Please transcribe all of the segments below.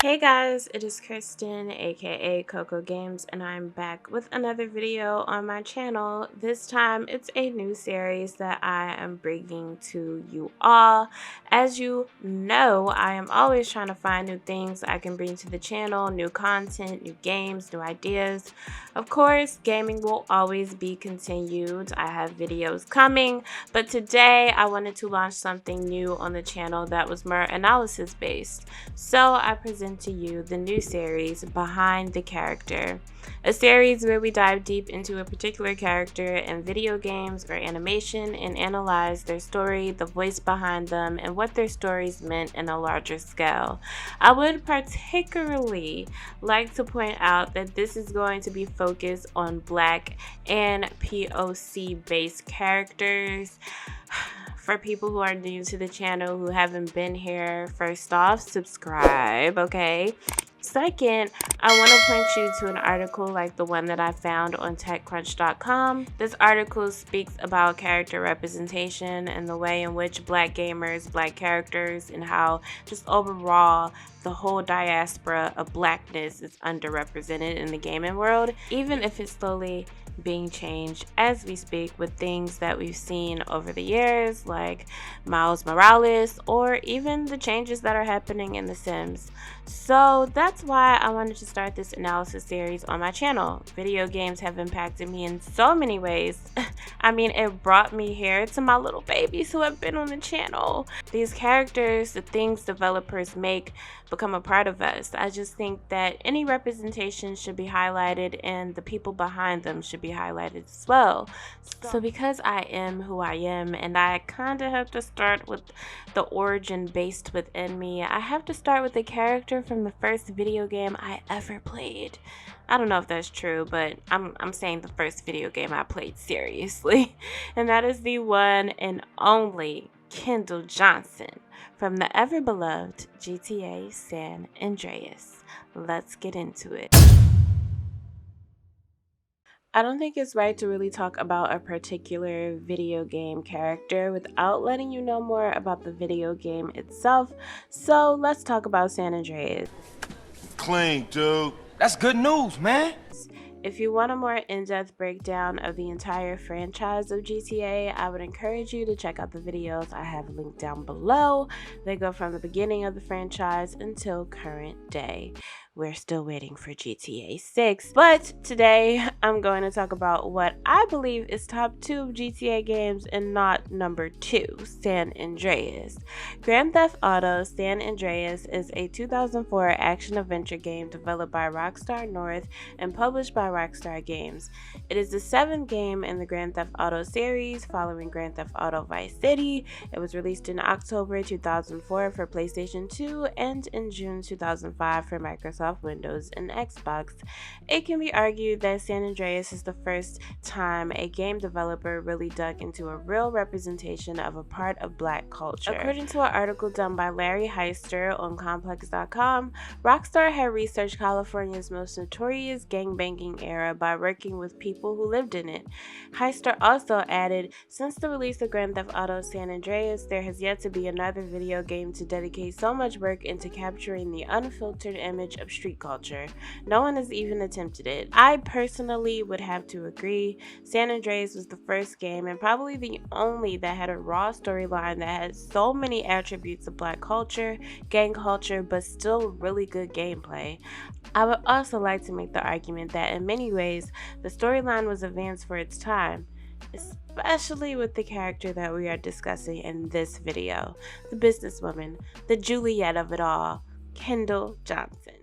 Hey guys, it is Kristen aka Coco Games, and I'm back with another video on my channel. This time it's a new series that I am bringing to you all. As you know, I am always trying to find new things I can bring to the channel, new content, new games, new ideas. Of course, gaming will always be continued. I have videos coming, but today I wanted to launch something new on the channel that was more analysis based. So I present to you the new series Behind the Character, a series where we dive deep into a particular character in video games or animation and analyze their story, the voice behind them, and what their stories meant in a larger scale. I would particularly like to point out that this is going to be focused on Black and POC based characters. For people who are new to the channel, who haven't been here, first off, subscribe, okay? Second, I want to point you to an article like the one that I found on TechCrunch.com. This article speaks about character representation and the way in which Black gamers, Black characters, and how just overall the whole diaspora of Blackness is underrepresented in the gaming world, even if it's slowly being changed as we speak with things that we've seen over the years like Miles Morales or even the changes that are happening in The Sims. So that's why I wanted to start this analysis series on my channel. Video games have impacted me in so many ways. I mean, it brought me here to my little babies who have been on the channel. These characters, the things developers make, become a part of us. I just think that any representation should be highlighted and the people behind them should be highlighted as well. So because I am who I am and I kind of have to start with the origin based within me, I have to start with the character from the first video game I ever played. I don't know if that's true, but I'm saying the first video game I played seriously. And that is the one and only Kendl Johnson from the ever-beloved GTA San Andreas. Let's get into it. I don't think it's right to really talk about a particular video game character without letting you know more about the video game itself. So let's talk about San Andreas. Clean, dude. That's good news, man. If you want a more in-depth breakdown of the entire franchise of GTA, I would encourage you to check out the videos I have linked down below. They go from the beginning of the franchise until current day. We're still waiting for GTA 6. But today, I'm going to talk about what I believe is top 2 of GTA games and not number 2, San Andreas. Grand Theft Auto San Andreas is a 2004 action-adventure game developed by Rockstar North and published by Rockstar Games. It is the 7th game in the Grand Theft Auto series, following Grand Theft Auto Vice City. It was released in October 2004 for PlayStation 2 and in June 2005 for Microsoft Windows and Xbox. It can be argued that San Andreas is the first time a game developer really dug into a real representation of a part of Black culture. According to an article done by Larry Heister on Complex.com, Rockstar had researched California's most notorious gangbanging era by working with people who lived in it. Heister also added, since the release of Grand Theft Auto San Andreas, there has yet to be another video game to dedicate so much work into capturing the unfiltered image of street culture. No one has even attempted it. I personally would have to agree. San Andreas was the first game and probably the only that had a raw storyline that had so many attributes of Black culture, gang culture, but still really good gameplay. I would also like to make the argument that in many ways, the storyline was advanced for its time, especially with the character that we are discussing in this video, the businesswoman, the Juliet of it all, Kendl Johnson.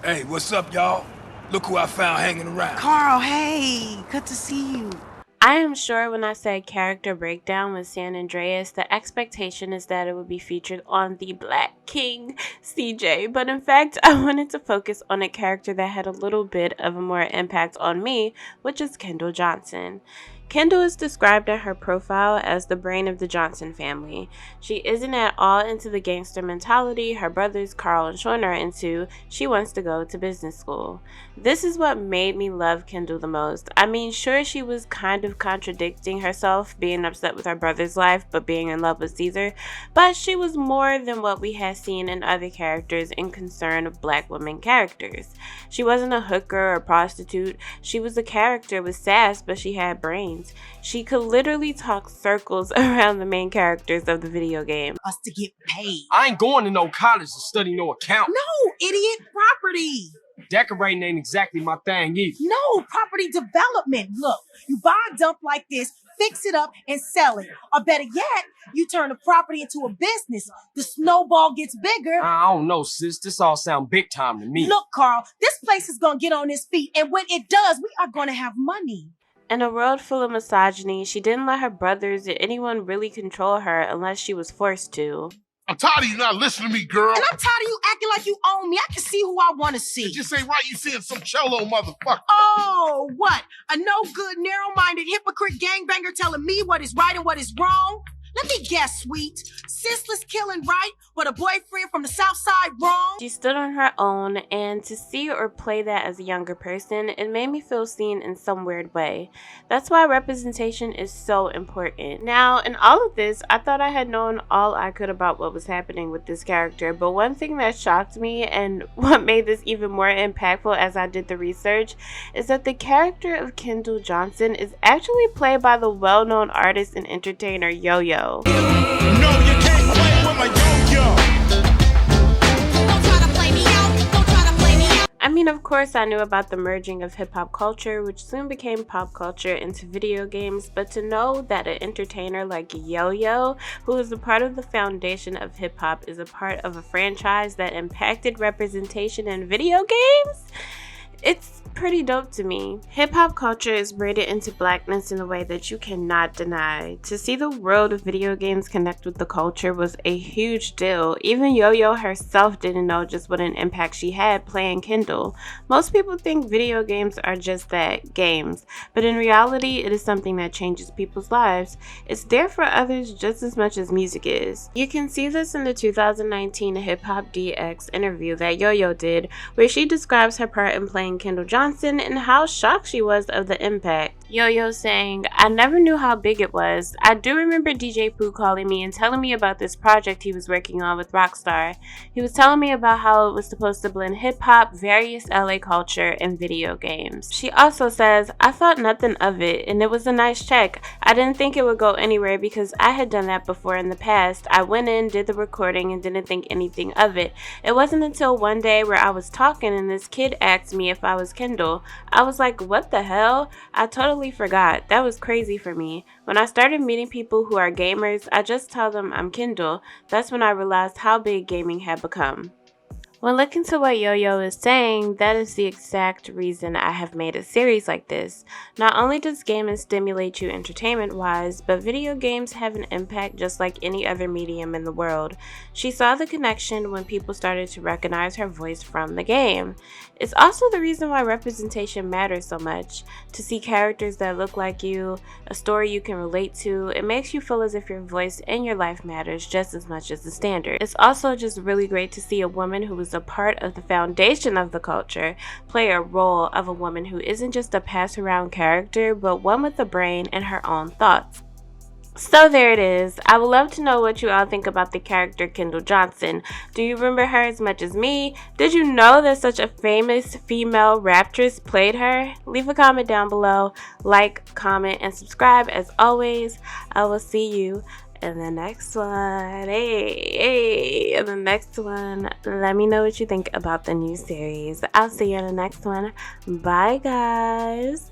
Hey, what's up, y'all? Look who I found hanging around. Carl, hey, good to see you. I am sure when I say character breakdown with San Andreas, the expectation is that it would be featured on the Black King CJ, but in fact, I wanted to focus on a character that had a little bit of a more impact on me, which is Kendl Johnson. Kendl is described in her profile as the brain of the Johnson family. She isn't at all into the gangster mentality her brothers Carl and Sean are into. She wants to go to business school. This is what made me love Kendl the most. I mean, sure, she was kind of contradicting herself, being upset with her brother's life but being in love with Caesar, but she was more than what we had seen in other characters in concern of black women characters. She wasn't a hooker or prostitute. She was a character with sass, but she had brains. She could literally talk circles around the main characters of the video game. Us to get paid. I ain't going to no college to study no account. No, idiot, property. Decorating ain't exactly my thing either. No, property development. Look, you buy a dump like this, fix it up, and sell it. Or better yet, you turn the property into a business. The snowball gets bigger. I don't know, sis. This all sound big time to me. Look, Carl, this place is gonna get on its feet, and when it does, we are gonna have money. In a world full of misogyny, she didn't let her brothers or anyone really control her unless she was forced to. I'm tired of you not listening to me, girl. And I'm tired of you acting like you own me. I can see who I want to see. It just ain't right you seeing some cello motherfucker. Oh, what? A no-good, narrow-minded hypocrite gangbanger telling me what is right and what is wrong? Let me guess, sweet. Senseless killing right, but a boyfriend from the south side wrong? She stood on her own, and to see or play that as a younger person, it made me feel seen in some weird way. That's why representation is so important. Now, in all of this, I thought I had known all I could about what was happening with this character, but one thing that shocked me, and what made this even more impactful as I did the research, is that the character of Kendl Johnson is actually played by the well-known artist and entertainer Yo-Yo. No, you can't play with my yo-yo. I mean, of course I knew about the merging of hip-hop culture, which soon became pop culture, into video games, but to know that an entertainer like Yo-Yo, who is a part of the foundation of hip-hop, is a part of a franchise that impacted representation in video games? It's pretty dope to me. Hip-hop culture is braided into blackness in a way that you cannot deny. To see the world of video games connect with the culture was a huge deal. Even Yo-Yo herself didn't know just what an impact she had playing Kendl. Most people think video games are just that, games, but in reality it is something that changes people's lives. It's there for others just as much as music is. You can see this in the 2019 Hip Hop DX interview that Yo-Yo did, where she describes her part in playing Kendl Johnson and how shocked she was of the impact. Yo-Yo saying, "I never knew how big it was. I do remember DJ Pooh calling me and telling me about this project he was working on with Rockstar. He was telling me about how it was supposed to blend hip-hop, various LA culture, and video games." She also says, "I thought nothing of it, and it was a nice check. I didn't think it would go anywhere because I had done that before in the past. I went in, did the recording, and didn't think anything of it. It wasn't until one day where I was talking and this kid asked me if I was Kendl. I was like, what the hell? I totally forgot. That was crazy for me. When I started meeting people who are gamers, I just tell them I'm Kendl. That's when I realized how big gaming had become." When looking to what Yo-Yo is saying, that is the exact reason I have made a series like this. Not only does gaming stimulate you entertainment-wise, but video games have an impact just like any other medium in the world. She saw the connection when people started to recognize her voice from the game. It's also the reason why representation matters so much. To see characters that look like you, a story you can relate to, it makes you feel as if your voice and your life matters just as much as the standard. It's also just really great to see a woman who is a part of the foundation of the culture play a role of a woman who isn't just a pass-around character, but one with a brain and her own thoughts. So there it is. I would love to know what you all think about the character Kendl Johnson. Do you remember her as much as me? Did you know that such a famous female raptress played her? Leave a comment down below, like, comment, and subscribe as always. I will see you in the next one. In the next one. Let me know what you think about the new series. I'll see you in the next one. Bye, guys.